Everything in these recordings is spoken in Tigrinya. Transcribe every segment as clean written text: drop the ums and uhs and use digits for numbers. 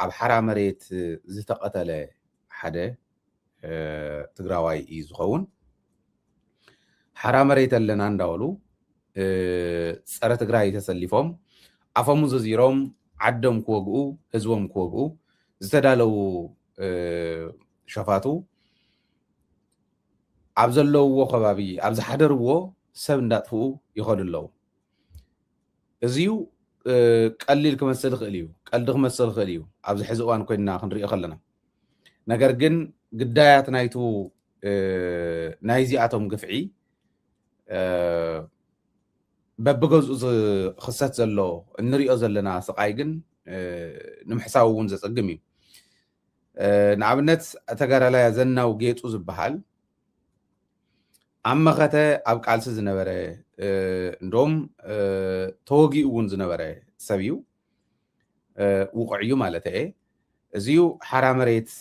ኣብ ሓራ መሬት ዝተቐተለ ሓደ ትግራዋይ እዩ ዝኸውን ሓራ መሬት ኣለና እንዳበሉ ፀረ ትግራይ ተሰሊፎም ኣፎም ዘዚሮም ዓዶም ክወግኡ ህዝቦም ክወግኡ ዝተዳለው ሸፋቱ ኣብ ዘለውዎ ከባቢ ኣብ ዝሓደርዎ ሰብ እንዳጥፍኡ ይኸዱ ኣለዉ እዚዩ ቀሊል ክመስል ይኽእል እዩ ቀልዲ ክመስል ይኽእል እዩ ኣብዚ ሕዚ እዋን ኮይንና ክንሪኦ ከለና ነገር ግን ግዳያት ናይቱ ናይዚኣቶም ግፍዒ በብገዝኡ ዝኽሰት ዘሎ እንሪኦ ዘለና ስቃይ ግን ንምሕሳብ እውን ዘፀግም እዩ ንኣብነት ተጋዳላይ ዘናው ጌጡ ዝበሃል ኣብ መኸተ ኣብ ቃልሲ ዝነበረ እንደም ተወጊኡ እውን ዝነበረ ሰብ እዩ ውቁዕ እዩ ማለት እየ እዚዩ ሓራ መሬት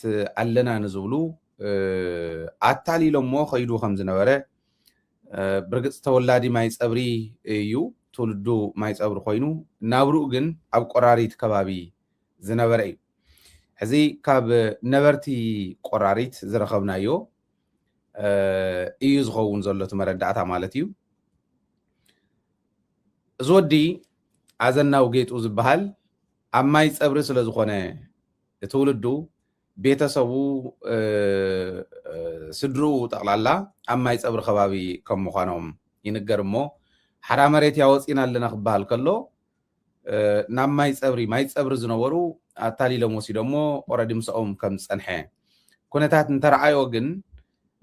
ኣለና ንዝብሉ ኣታሊሎሞ ከይዱ ከም ዝነበረ ብርግፅ ተወላዲ ማይ ፀብሪ እዩ ትውልዱ ማይ ፀብሪ ኮይኑ ናብሩኡ ግን ኣብ ቆራሪት ከባቢ ዝነበረ እዩ ሕዚ ካብ ነበርቲ ቆራሪት ዝረኸብናዮ እዩ ዝኸውን ዘሎ እቲ መረዳእታ ማለት እዩ እዚ ወዲ ኣዘናው ጌጡ ዝበሃል ኣብ ማይ ፀብሪ ስለ ዝኾነ ትውልዱ ቤተሰቡ ስድርኡ ጠቕላላ ኣብ ማይ ፀብሪ ከባቢ ከም ምዃኖም ይንገር እሞ ሓራ መሬት ያወፂና ኣለና ክበሃል ከሎ ናብ ማይ ፀብሪ ዝነበሩ ኣታሊሎም ወሲዶሞ ኦረዲ ምስኦም ከም ዝፀንሐ ኩነታት እንተረኣዮ ግን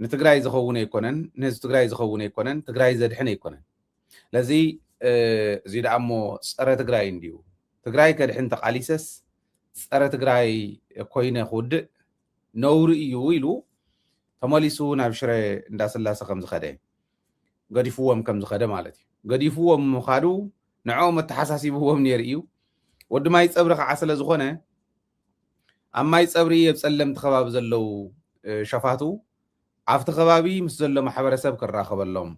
ንትግራይ ዝኸውን ኣይኮነን ንህዝቢ ትግራይ ዝኸውን ኣይኮነን ትግራይ ዘድሕን ኣይኮነን ለዚ እዚ ደኣ እሞ ፀረ ትግራይ እንድዩ ትግራይ ከድሕን ተቃሊሰስ ፀረ ትግራይ ኮይነ ክውድእ ነውሪ እዩ ኢሉ ተመሊሱ ናብ ሽረ እንዳስላሰ ከም ዝኸደ ገዲፍዎም ከም ዝኸደ ማለት እዩ ገዲፍዎም ምኻዱ ንዖም ተሓሳሲብዎም ነይሩ እዩ ወዲ ማይ ፀብሪ ከዓ ስለ ዝኾነ ኣብ ማይ ፀብሪ ኣብ ፀለምቲ ከባቢ ዘለው ሸፋቱ ኣብቲ ከባቢ ምስ ዘሎ ማሕበረሰብ ክራኸበሎም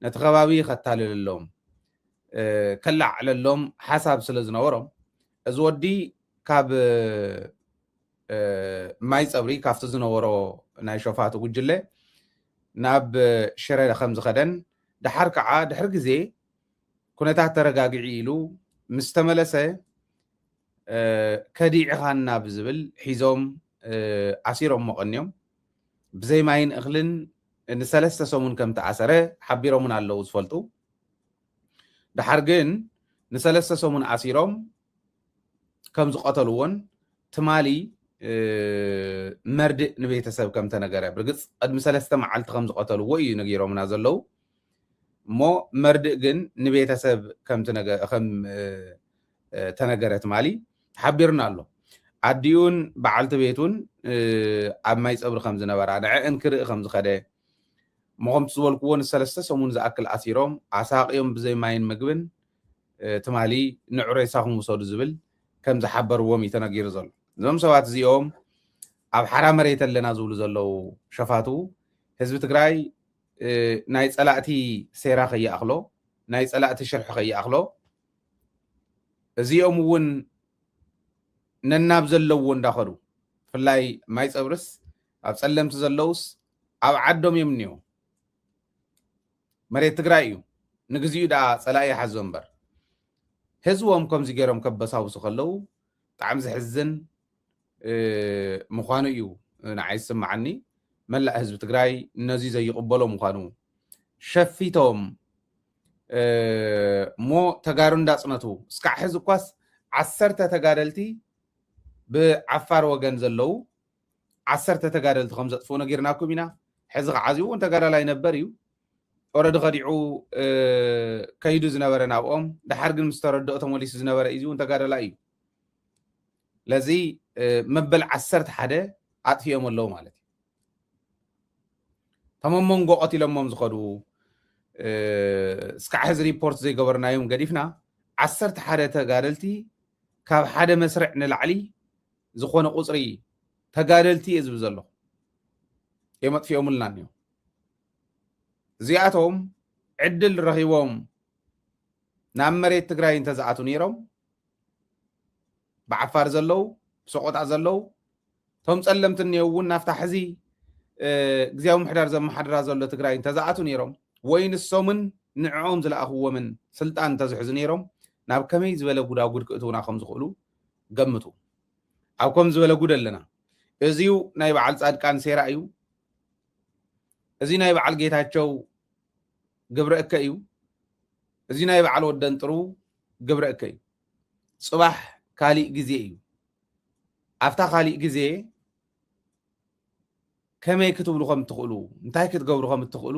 ነቲ ከባቢ ከታልለሎም ከላዕለሎም ሓሳብ ስለ ዝነበሮም እዚ ወዲ ካብ ማይ ፀብሪ ካብቲ ዝነበሮ ናይ ሸፋቱ ጉጅለ ናብ ሽረ ከም ዝኸደን ድሓር ከዓ ድሕሪ ግዜ ኩነታት ተረጋጊዒ ኢሉ ምስ ተመለሰ ከዲዕኻና ብዝብል ሒዞም ኣሲሮም መቐንዮም ብዘይ ማይን እኽልን ንሰለስተ ሰሙን ከም ተኣሰረ ሓቢሮምን ኣለዉ ዝፈልጡ ድሓር ግን ንሰለስተ ሰሙን ኣሲሮም ከም ዝቐተልዎን ትማሊ መርድእ ንቤተሰብ ከም ተነገረ ብርግፅ ቅድሚ 3 መዓልቲ ከም ዝቐተልዎ እዩ ነጊሮምና ዘለው እሞ መርድእ ግን ንቤተሰብ ከም ተነገረ ትማሊ ሓቢርና ኣሎ ኣዲኡን በዓልቲ ቤቱን ኣብ ማይ ፀብሪ ከም ዝነበራ ንዕአን ክርኢ ከም ዝኸደ ምኹምቲ ዝበልክዎ ንሰለስተ ሰሙን ዝኣክል ኣሲሮም ኣሳቂዮም ብዘይ ማይን ምግብን ትማሊ ንዑሬሳኹም ውሰዱ ዝብል ከም ዝሓበርዎም እዩ ተነጊሩ ዘሎ እዞም ሰባት እዚኦም ኣብ ሓራ መሬት ኣለና ዝብሉ ዘለው ሸፋቱ ህዝቢ ትግራይ ናይ ፀላእቲ ሴራ ከይኣኽሎ ናይ ፀላእቲ ሽርሒ ከይኣኽሎ እዚኦም እውን ነናብ ዘለዎ እንዳኸዱ ብፍላይ ማይ ፀብርስ ኣብ ፀለምቲ ዘለውስ ኣብ ዓዶም እዮም እኒኦ መሬት ትግራይ እዩ ንግዚኡ ደኣ ፀላኢ ሓዞ እምበር ህዝቦም ከምዚ ገይሮም ከበሳውሱ ከለው ብጣዕሚ ዝሕዝን ምዃኑ እዩ ንዓይ ዝስማዓኒ መላእ ህዝቢ ትግራይ ነዚ ዘይቕበሎ ምዃኑ ሸፊቶም እሞ ተጋሩ እንዳፅነቱ እስካዕ ሕዚ እኳስ 10 ተጋደልቲ ብዓፋር ወገን ዘለው 10 ተጋደልቲ ከም ዘጥፍኡ ነጊርናኩም ኢና ሕዚ ከዓ እዚ እውን ተጋዳላይ ነበር እዩ ኦረዲ ኸዲዑ ከይዱ ዝነበረ ናብኦም ድሓር ግን ምስ ተረድኦ ተመሊሱ ዝነበረ እዩ እውን ተጋዳላይ እዩ ለዚ መበል 11 ኣጥፊኦም ኣለዉ ማለት እዩ ተመሞንጎ ቀቲሎሞም ዝኸዱ እስካዕ ሕዚ ሪፖርት ዘይገበርናዮም ገዲፍና 11 ተጋደልቲ ካብ ሓደ መስርዕ ንላዕሊ ዝኾነ ቁፅሪ ተጋደልቲ እየ ዝብል ዘሎ እዮም ኣጥፊኦምልና እኒኦም እዚኣቶም ዕድል ረኺቦም ናብ መሬት ትግራይ እንተዝኣቱ ነይሮም ብዓፋር ዘለው بسقط زلو توم ጸለምት እኒውን ናፍታ ሕዚ ግዝያዊ ምሕዳር ዘመሓድራ ዘሎ ትግራይ እንተዝኣቱ ነይሮም ወይ ንሶምን ንዕኦም ዝለኣኽዎምን ስልጣን እንተዝሕዙ ነይሮም ናብ ከመይ ዝበለ ጉዳጉድ ክእትውና ከም ዝኽእሉ ገምቱ። ኣብ ከም ዝበለ ጉድ ኣለና። እዚዩ ናይ በዓል ጻድቃን ሴራ እዩ። እዚ ናይ በዓል ጌታቸው ግብረ እከ እዩ። እዚ ናይ በዓል ወደን ጥሩ ግብረ እከ እዩ። ጽባሕ ካሊእ ግዜ እዩ። ኣብታ ካሊእ ግዜ ከመይ ክትብሉ ከም እትኽእሉ እንታይ ክትገብሩ ከም እትኽእሉ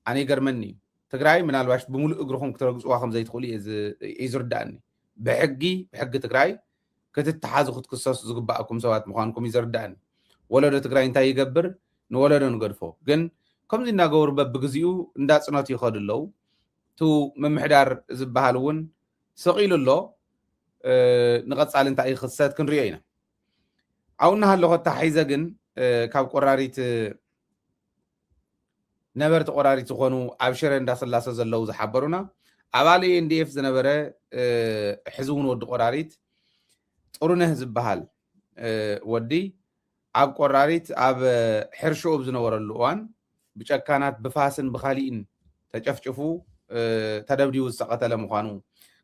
ኣነ ይገርመኒ እዩ። ትግራይ ምናልባሽ ብምሉእ እግርኹም ክትረግፅዋ ከም ዘይትኽእሉ እዩ ዝርዳእኒ። ብሕጊ ትግራይ ክትተሓዙ ክትክሰሱ ዝግባአኩም ሰባት ምዃንኩም እዩ ዝርዳእኒ። ወለዶ ትግራይ እንታይ ይገብር ንወለዶ ንገድፎ ግን ከምዚ እናገበሩ በብግዚኡ እንዳፅኖት ይኸዱ ኣለዉ። እቲ ምምሕዳር ዝበሃል እውን ስቂሉ ኣሎ። ንቐፃሊ እንታይ ይኽሰት ክንሪኦ ኢና። ኣብኡ እናሃለኹ ተሓሒዘ ግን ካብ ቆራሪት ነበርቲ ቆራሪት ዝኾኑ ኣብ ሽረ እንዳስላሰ ዘለው ዝሓበሩና ኣባል ኤንዲኤፍ ዝነበረ ሕዚ እውን ወዲ ቆራሪት ጥሩነህ ዝበሃል ወዲ ኣብ ቆራሪት ኣብ ሕርሽኡ ዝነበረሉ እዋን ብጨካናት ብፋስን ብኻሊእን ተጨፍጭፉ ተደብዲቡ ዝተቐተለ ምዃኑ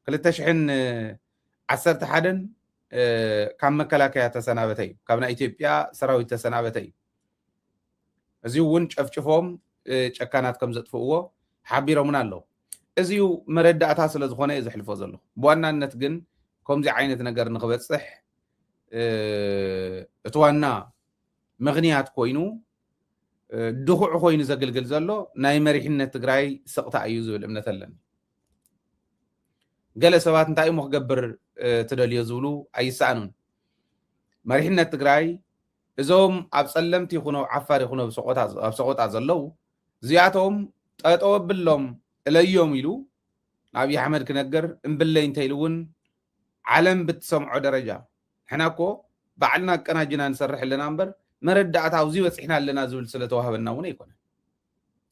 2011 ካብ መከላከያ ተሰናበተ እዩ። ካብ ናይ ኢትዮጵያ ሰራዊት ተሰናበተ እዩ። እዚ እውን ጨፍጭፎም ጨካናት ከም ዘጥፍእዎ ሓቢሮምና ኣለዉ። እዚዩ መረዳእታ ስለ ዝኾነ እዩ ዘሕልፎ ዘሎ። ብዋናነት ግን ከምዚ ዓይነት ነገር ንክበፅሕ እቲ ዋና ምኽንያት ኮይኑ ድኹዕ ኮይኑ ዘገልግል ዘሎ ናይ መሪሕነት ትግራይ ስቕታ እዩ ዝብል እምነት ኣለኒ። ገለ ሰባት እንታይ እሞ ክገብር ትደልዮ ዝብሉ ኣይሰኣኑን። መሪሕነት ትግራይ እዞም ኣብ ጸለምቲ ይኹኑ ዓፋር ይኹኑ ኣብ ሰቆጣ ዘለው እዚኣቶም ጠጠው ኣቢሎም እለዮም ኢሉ ኣብዪ ኣሕመድ ክነገር እምብለይ እንተኢሉ እውን ዓለም ብትሰምዖ ደረጃ ንሕና እኮ ባዕልና ኣቀናጅና ንሰርሕ ኣለና እምበር መረዳእታ ኣብዚ በፂሕና ኣለና ዝብል ስለተዋህበና እውን ኣይኮነን።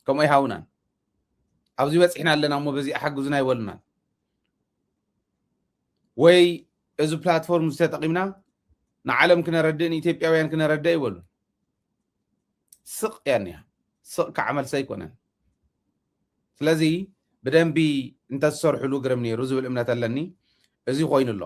ከምኡ ይሃውናን ኣብዚ በፂሕና ኣለና እሞ በዚ ሓግዙና ይበሉናን ወይ እዚ ፕላትፎርም ዝተጠቂምና ንዓለም ክነረድእ ንኢትዮጵያውያን ክነረድእ ይበሉ። ስቕ ያኒያ ስቕ ክዓመልሰ ኣይኮነን። ስለዚ ብደንቢ እንተዝሰርሕሉ ግርም ነይሩ ዝብል እምነት ኣለኒ። እዚ ኮይኑ ኣሎ